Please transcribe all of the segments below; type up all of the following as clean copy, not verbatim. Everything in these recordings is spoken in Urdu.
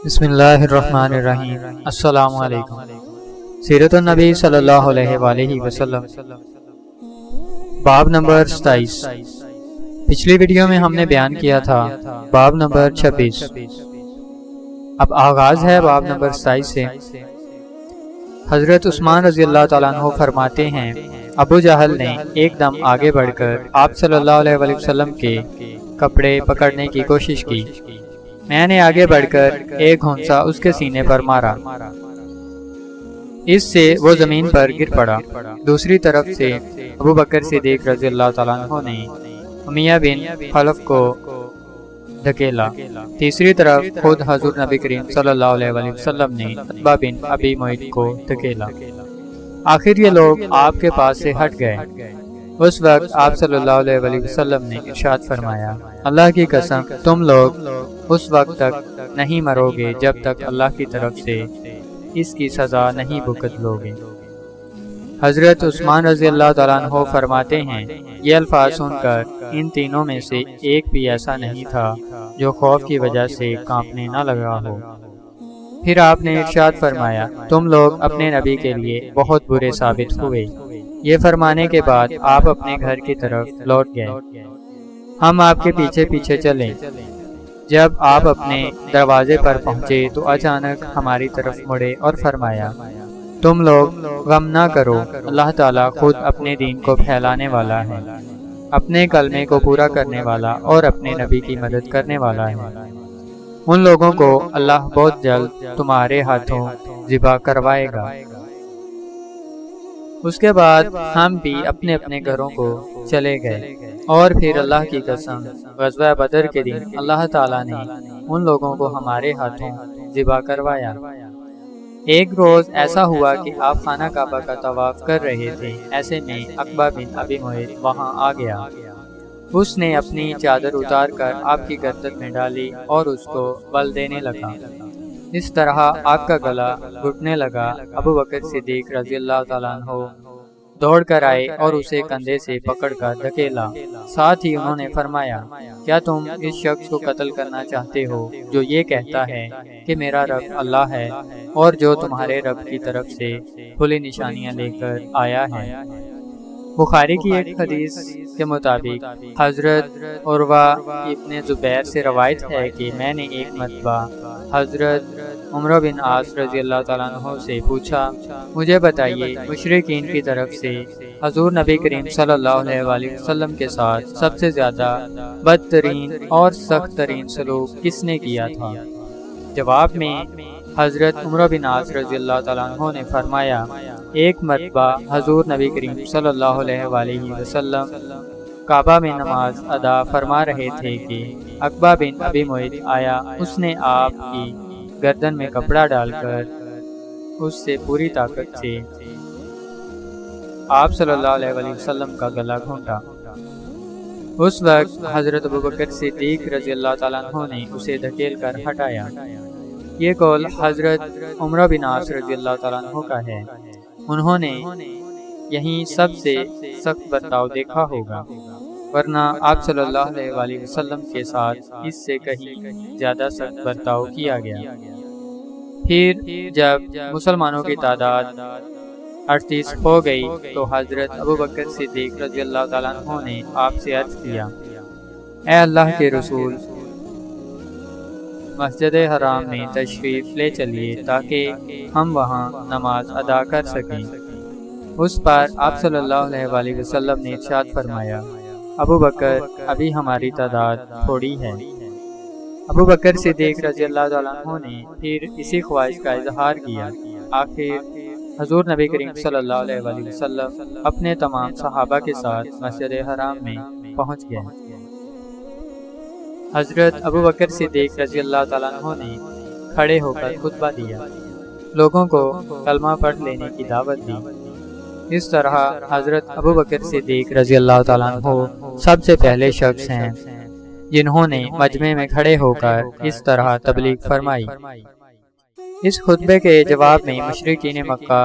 بسم اللہ الرحمن الرحیم۔ السلام علیکم۔ سیرت النبی صلی اللہ علیہ وآلہ وسلم، باب نمبر 27۔ پچھلی ویڈیو میں ہم نے بیان کیا تھا باب نمبر 26۔ اب آغاز ہے باب نمبر 27 سے۔ حضرت عثمان رضی اللہ تعالیٰ عنہ فرماتے ہیں، ابو جہل نے ایک دم آگے بڑھ کر آپ صلی اللہ علیہ وآلہ وسلم کے کپڑے پکڑنے کی کوشش کی۔ میں نے آگے بڑھ کر ایک گھونسا اس کے سینے پر مارا، اس سے وہ زمین پر گر پڑا۔ دوسری طرف سے ابو بکر صدیق رضی اللہ تعالیٰ عنہ نے امیہ بن خلف کو دھکیلا۔ تیسری طرف خود حضور نبی کریم صلی اللہ علیہ وآلہ وسلم نے عتبہ بن ابی معیط کو دھکیلا۔ آخر یہ لوگ آپ کے پاس سے ہٹ گئے۔ اس وقت آپ صلی اللہ علیہ وآلہ وسلم نے ارشاد فرمایا، اللہ کی قسم تم لوگ اس وقت تک نہیں مرو گے جب تک اللہ کی طرف سے اس کی سزا نہیں بھگت لوگے۔ حضرت عثمان رضی اللہ تعالیٰ عنہ فرماتے ہیں، یہ الفاظ سن کر ان تینوں میں سے ایک بھی ایسا نہیں تھا جو خوف کی وجہ سے کانپنے نہ لگا ہو۔ پھر آپ نے ارشاد فرمایا، تم لوگ اپنے نبی کے لیے بہت برے ثابت ہوئے۔ یہ فرمانے کے بعد آپ اپنے گھر کی طرف لوٹ گئے۔ ہم آپ کے پیچھے پیچھے چلے۔ جب آپ اپنے دروازے پر پہنچے تو اچانک ہماری طرف مڑے اور فرمایا، تم لوگ غم نہ کرو، اللہ تعالیٰ خود اپنے دین کو پھیلانے والا ہے، اپنے کلمے کو پورا کرنے والا اور اپنے نبی کی مدد کرنے والا ہے۔ ان لوگوں کو اللہ بہت جلد تمہارے ہاتھوں ذبح کروائے گا۔ اس کے بعد ہم بھی اپنے اپنے گھروں کو چلے گئے، اور پھر اللہ کی قسم غزوہ بدر کے دن اللہ تعالیٰ نے ان لوگوں کو ہمارے ہاتھوں ذبح کروایا۔ ایک روز ایسا ہوا کہ آپ خانہ کعبہ کا طواف کر رہے تھے، ایسے میں عقبہ بن ابی معیط وہاں آ گیا۔ اس نے اپنی چادر اتار کر آپ کی گردن میں ڈالی اور اس کو بل دینے لگا۔ اس طرح آپ کا گلا گھٹنے لگا۔ ابو بکر صدیق رضی اللہ تعالیٰ عنہ دوڑ کر آئے اور اسے کندھے سے پکڑ کر دھکیلا۔ ساتھ ہی انہوں نے فرمایا، کیا تم اس شخص کو قتل کرنا چاہتے ہو جو یہ کہتا ہے کہ میرا رب اللہ ہے اور جو تمہارے رب کی طرف سے کھلی نشانیاں لے کر آیا ہے؟ بخاری کی ایک حدیث کے مطابق حضرت عروہ ابن زبیر سے روایت ہے کہ میں نے ایک مرتبہ حضرت عمرو بن عاص رضی اللہ تعالیٰ عنہ سے پوچھا، مجھے بتائیے مشرکین کی طرف سے حضور نبی کریم صلی اللہ علیہ وآلہ وسلم کے ساتھ سب سے زیادہ بدترین اور سخت ترین سلوک کس نے کیا تھا؟ جواب میں حضرت عمرو بن عاص رضی اللہ تعالیٰ عنہ نے فرمایا، ایک مرتبہ حضور نبی کریم صلی اللہ علیہ وآلہ وسلم کعبہ میں نماز ادا فرما رہے تھے کہ عقبہ بن ابی معیط آیا۔ اس نے آپ کی گردن میں کپڑا ڈال کر اس سے پوری طاقت سے آپ صلی اللہ علیہ وآلہ وسلم کا گلا گھونٹا۔ اس وقت حضرت ابو بکر صدیق رضی اللہ تعالیٰ عنہ نے اسے دھکیل کر ہٹایا۔ یہ قول حضرت عمرو بن عاص رضی اللہ تعالیٰ عنہ کا ہے۔ انہوں نے یہیں سب سے سخت برتاؤ دیکھا ہوگا، ورنہ آپ صلی اللہ علیہ وآلہ وسلم کے ساتھ اس سے کہیں زیادہ سخت برتاؤ کیا گیا۔ پھر جب مسلمانوں کی تعداد 38 ہو گئی تو حضرت ابو بکر صدیق رضی اللہ تعالیٰ عنہ نے آپ سے عرض کیا، اے اللہ کے رسول، مسجد حرام میں تشریف لے چلیے تاکہ ہم وہاں نماز ادا کر سکیں۔ اس پر آپ صلی اللہ علیہ وآلہ وسلم نے ارشاد فرمایا، ابو بکر ابھی ہماری تعداد تھوڑی ہے۔ ابو بکر صدیق رضی اللہ تعالیٰ عنہ نے پھر اسی خواہش کا اظہار کیا۔ آخر حضور نبی کریم صلی اللہ علیہ وآلہ وسلم اپنے تمام صحابہ کے ساتھ مسجد حرام میں پہنچ گئے۔ حضرت ابو بکر صدیق رضی اللہ تعالیٰ عنہ نے کھڑے ہو کر خطبہ دیا، لوگوں کو کلمہ پڑھ لینے کی دعوت دی۔ اس طرح حضرت ابو بکر صدیق رضی اللہ تعالیٰ عنہ سب سے پہلے شخص ہیں جنہوں نے مجمع میں کھڑے ہو کر اس طرح تبلیغ فرمائی۔ اس خطبے کے جواب میں مشرکین مکہ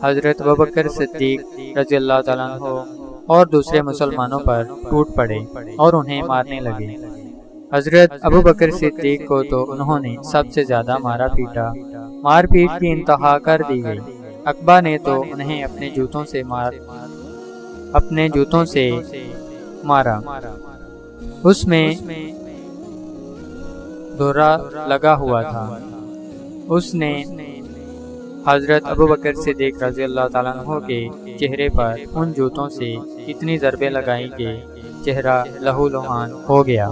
حضرت ابو بکر صدیق رضی اللہ تعالیٰ عنہ اور دوسرے مسلمانوں پر ٹوٹ پڑے اور انہیں مارنے لگے۔ حضرت ابو بکر صدیق کو تو انہوں نے سب سے زیادہ مارا پیٹا، مار پیٹ کی انتہا کر دی گئی۔ عقبہ نے تو انہیں اپنے جوتوں سے مارا، اس میں دورہ لگا ہوا تھا۔ اس نے حضرت ابو بکر صدیق رضی اللہ تعالیٰ عنہ کے چہرے پر ان جوتوں سے اتنی ضربیں لگائیں کہ چہرہ لہو لہان ہو گیا۔